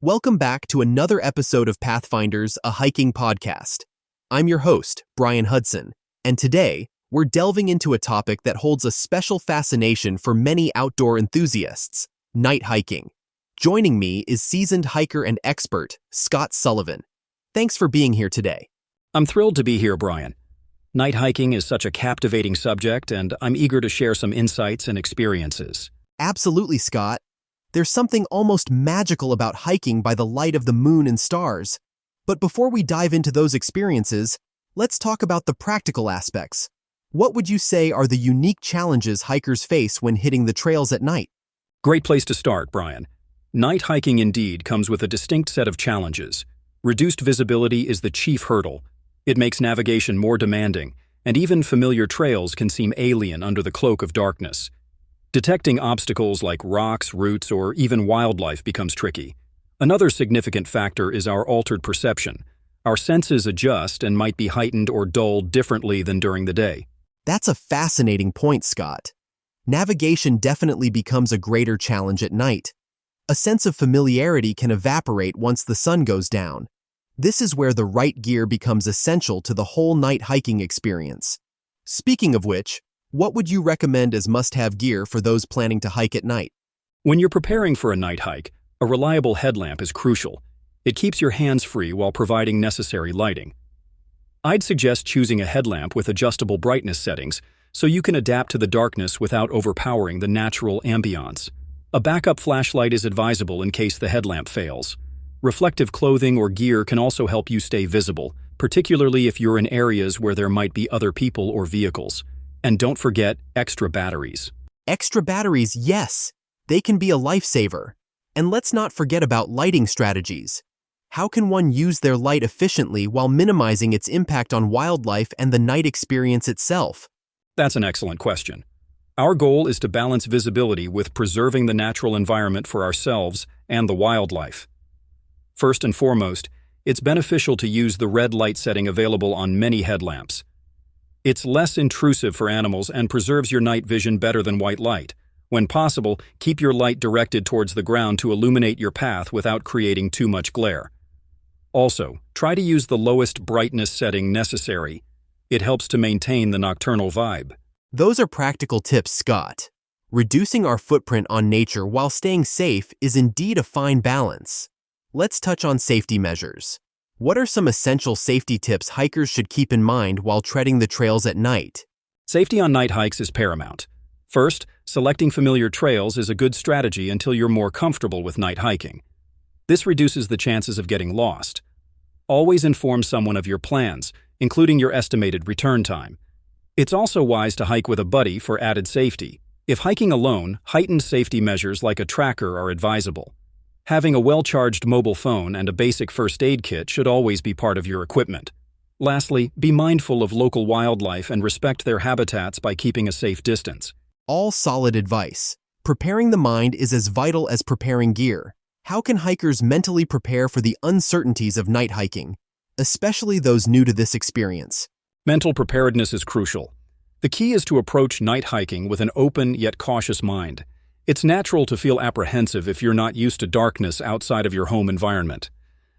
Welcome back to another episode of Pathfinders, a hiking podcast. I'm your host, Brian Hudson, and today we're delving into a topic that holds a special fascination for many outdoor enthusiasts: night hiking. Joining me is seasoned hiker and expert, Scott Sullivan. Thanks for being here today. I'm thrilled to be here, Brian. Night hiking is such a captivating subject, and I'm eager to share some insights and experiences. Absolutely, Scott. There's something almost magical about hiking by the light of the moon and stars. But before we dive into those experiences, let's talk about the practical aspects. What would you say are the unique challenges hikers face when hitting the trails at night? Great place to start, Brian. Night hiking indeed comes with a distinct set of challenges. Reduced visibility is the chief hurdle. It makes navigation more demanding, and even familiar trails can seem alien under the cloak of darkness. Detecting obstacles like rocks, roots, or even wildlife becomes tricky. Another significant factor is our altered perception. Our senses adjust and might be heightened or dulled differently than during the day. That's a fascinating point, Scott. Navigation definitely becomes a greater challenge at night. A sense of familiarity can evaporate once the sun goes down. This is where the right gear becomes essential to the whole night hiking experience. Speaking of which, what would you recommend as must-have gear for those planning to hike at night? When you're preparing for a night hike, a reliable headlamp is crucial. It keeps your hands free while providing necessary lighting. I'd suggest choosing a headlamp with adjustable brightness settings so you can adapt to the darkness without overpowering the natural ambiance. A backup flashlight is advisable in case the headlamp fails. Reflective clothing or gear can also help you stay visible, particularly if you're in areas where there might be other people or vehicles. And don't forget extra batteries. Extra batteries, yes. They can be a lifesaver. And let's not forget about lighting strategies. How can one use their light efficiently while minimizing its impact on wildlife and the night experience itself? That's an excellent question. Our goal is to balance visibility with preserving the natural environment for ourselves and the wildlife. First and foremost, it's beneficial to use the red light setting available on many headlamps. It's less intrusive for animals and preserves your night vision better than white light. When possible, keep your light directed towards the ground to illuminate your path without creating too much glare. Also, try to use the lowest brightness setting necessary. It helps to maintain the nocturnal vibe. Those are practical tips, Scott. Reducing our footprint on nature while staying safe is indeed a fine balance. Let's touch on safety measures. What are some essential safety tips hikers should keep in mind while treading the trails at night? Safety on night hikes is paramount. First, selecting familiar trails is a good strategy until you're more comfortable with night hiking. This reduces the chances of getting lost. Always inform someone of your plans, including your estimated return time. It's also wise to hike with a buddy for added safety. If hiking alone, heightened safety measures like a tracker are advisable. Having a well-charged mobile phone and a basic first aid kit should always be part of your equipment. Lastly, be mindful of local wildlife and respect their habitats by keeping a safe distance. All solid advice. Preparing the mind is as vital as preparing gear. How can hikers mentally prepare for the uncertainties of night hiking, especially those new to this experience? Mental preparedness is crucial. The key is to approach night hiking with an open yet cautious mind. It's natural to feel apprehensive if you're not used to darkness outside of your home environment.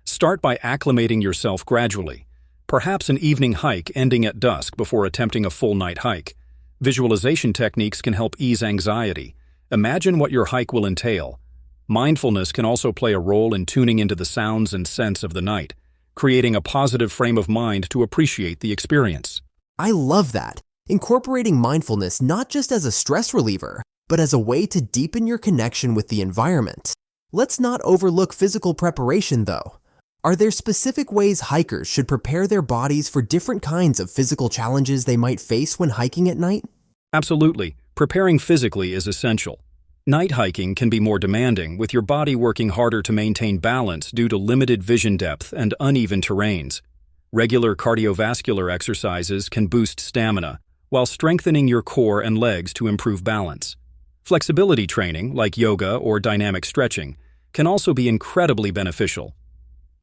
Start by acclimating yourself gradually. Perhaps an evening hike ending at dusk before attempting a full night hike. Visualization techniques can help ease anxiety. Imagine what your hike will entail. Mindfulness can also play a role in tuning into the sounds and scents of the night, creating a positive frame of mind to appreciate the experience. I love that. Incorporating mindfulness not just as a stress reliever, but as a way to deepen your connection with the environment. Let's not overlook physical preparation, though. Are there specific ways hikers should prepare their bodies for different kinds of physical challenges they might face when hiking at night? Absolutely. Preparing physically is essential. Night hiking can be more demanding, with your body working harder to maintain balance due to limited vision depth and uneven terrains. Regular cardiovascular exercises can boost stamina, while strengthening your core and legs to improve balance. Flexibility training, like yoga or dynamic stretching, can also be incredibly beneficial.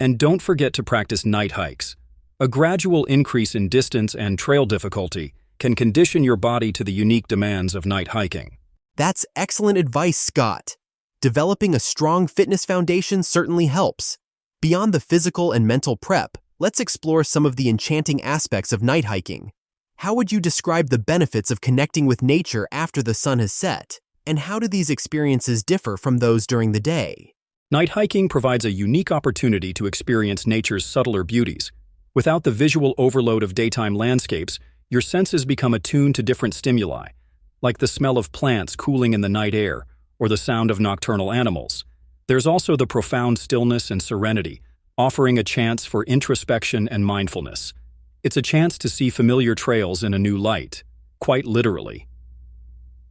And don't forget to practice night hikes. A gradual increase in distance and trail difficulty can condition your body to the unique demands of night hiking. That's excellent advice, Scott. Developing a strong fitness foundation certainly helps. Beyond the physical and mental prep, let's explore some of the enchanting aspects of night hiking. How would you describe the benefits of connecting with nature after the sun has set? And how do these experiences differ from those during the day? Night hiking provides a unique opportunity to experience nature's subtler beauties. Without the visual overload of daytime landscapes, your senses become attuned to different stimuli, like the smell of plants cooling in the night air or the sound of nocturnal animals. There's also the profound stillness and serenity, offering a chance for introspection and mindfulness. It's a chance to see familiar trails in a new light, quite literally.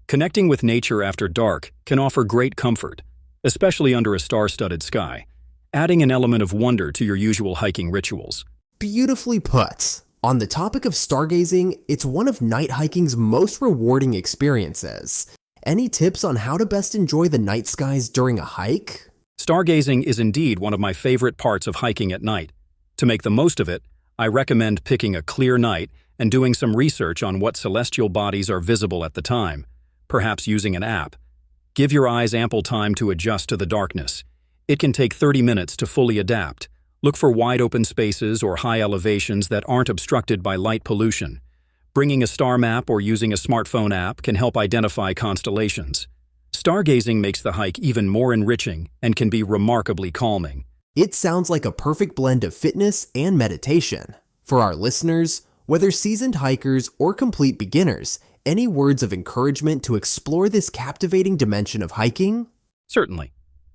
Connecting with nature after dark can offer great comfort, especially under a star-studded sky, adding an element of wonder to your usual hiking rituals. Beautifully put. On the topic of stargazing, it's one of night hiking's most rewarding experiences. Any tips on how to best enjoy the night skies during a hike? Stargazing is indeed one of my favorite parts of hiking at night. To make the most of it, I recommend picking a clear night and doing some research on what celestial bodies are visible at the time, perhaps using an app. Give your eyes ample time to adjust to the darkness. It can take 30 minutes to fully adapt. Look for wide-open spaces or high elevations that aren't obstructed by light pollution. Bringing a star map or using a smartphone app can help identify constellations. Stargazing makes the hike even more enriching and can be remarkably calming. It sounds like a perfect blend of fitness and meditation. For our listeners, whether seasoned hikers or complete beginners, any words of encouragement to explore this captivating dimension of hiking? Certainly.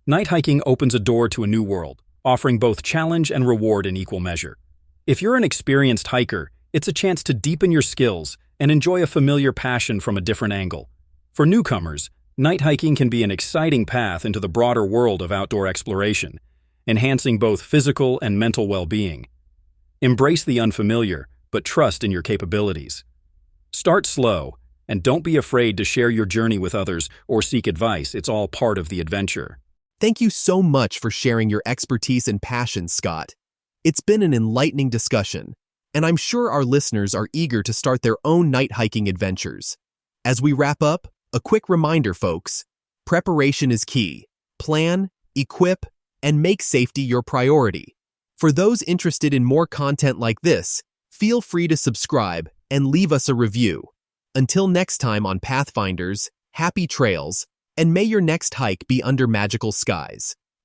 Night hiking opens a door to a new world, offering both challenge and reward in equal measure. If you're an experienced hiker, it's a chance to deepen your skills and enjoy a familiar passion from a different angle. For newcomers, night hiking can be an exciting path into the broader world of outdoor exploration, enhancing both physical and mental well-being. Embrace the unfamiliar, but trust in your capabilities. Start slow, and don't be afraid to share your journey with others or seek advice. It's all part of the adventure. Thank you so much for sharing your expertise and passion, Scott. It's been an enlightening discussion, and I'm sure our listeners are eager to start their own night hiking adventures. As we wrap up, a quick reminder, folks. Preparation is key. Plan, equip, and make safety your priority. For those interested in more content like this, feel free to subscribe and leave us a review. Until next time on Pathfinders, happy trails, and may your next hike be under magical skies.